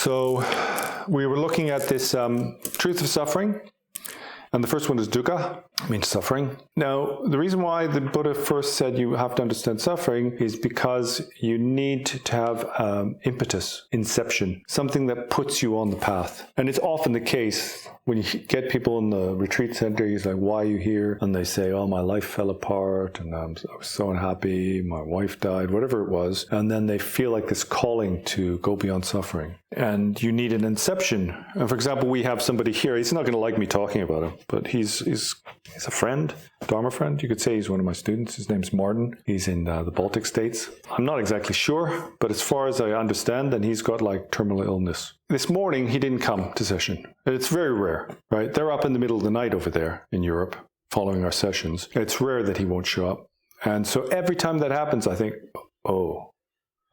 So we were looking at this truth of suffering. And the first one is dukkha, means suffering. Now, the reason why the Buddha first said you have to understand suffering is because you need to have impetus, inception, something that puts you on the path. And it's often the case when you get people in the retreat center, he's like, why are you here? And they say, oh, my life fell apart and I was so unhappy, my wife died, whatever it was. And then they feel like this calling to go beyond suffering. And you need an inception. And for example, we have somebody here, he's not going to like me talking about him, but he's a friend, a Dharma friend. You could say he's one of my students. His name's Martin. He's in the Baltic states. I'm not exactly sure, but as far as I understand, then he's got like terminal illness. This morning, he didn't come to session. It's very rare, right? They're up in the middle of the night over there in Europe following our sessions. It's rare that he won't show up. And so every time that happens, I think, oh,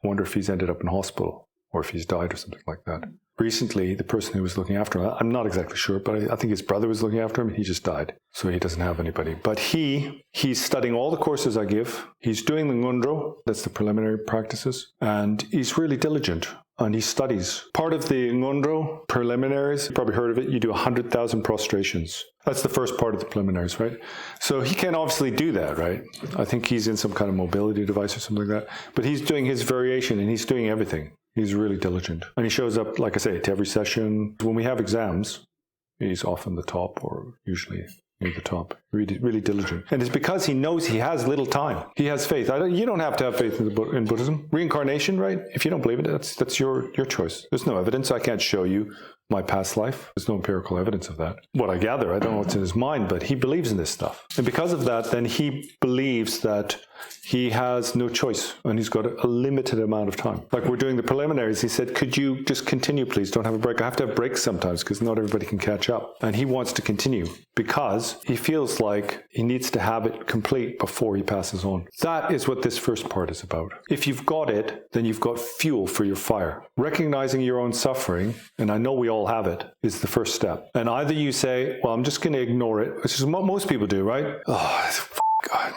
I wonder if he's ended up in hospital or if he's died or something like that. Recently, the person who was looking after him, I'm not exactly sure, but I think his brother was looking after him. He just died. So he doesn't have anybody. But he's studying all the courses I give. He's doing the ngondro, that's the preliminary practices. And he's really diligent. And he studies. Part of the ngondro preliminaries, you probably heard of it, you do 100,000 prostrations. That's the first part of the preliminaries, right? So he can obviously do that, right? I think he's in some kind of mobility device or something like that. But he's doing his variation and he's doing everything. He's really diligent. And he shows up, like I say, to every session. When we have exams, he's often the top or usually near the top. Really, really diligent. And it's because he knows he has little time. He has faith. You don't have to have faith in Buddhism. Reincarnation, right? If you don't believe it, that's your choice. There's no evidence. I can't show you my past life. There's no empirical evidence of that. What I gather, I don't know what's in his mind, but he believes in this stuff. And because of that, then he believes that he has no choice and he's got a limited amount of time. Like we're doing the preliminaries, he said, could you just continue, please? Don't have a break. I have to have breaks sometimes because not everybody can catch up. And he wants to continue because he feels like he needs to have it complete before he passes on. That is what this first part is about. If you've got it, then you've got fuel for your fire. Recognizing your own suffering, and I know we all have it, is the first step. And either you say, well, I'm just going to ignore it, which is what most people do, right? Oh, God,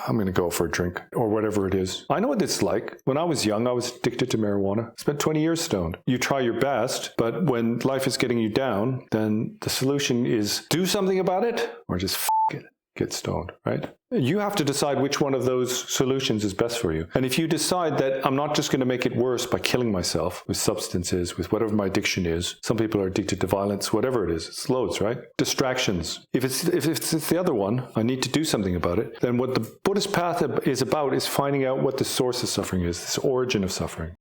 I'm going to go for a drink or whatever it is. I know what it's like. When I was young, I was addicted to marijuana. I spent 20 years stoned. You try your best, but when life is getting you down, then the solution is do something about it or just it. Get stoned, right? You have to decide which one of those solutions is best for you. And if you decide that I'm not just going to make it worse by killing myself with substances, with whatever my addiction is, some people are addicted to violence, whatever it is, it's loads, right? Distractions. If it's the other one, I need to do something about it, then what the Buddhist path is about is finding out what the source of suffering is, this origin of suffering.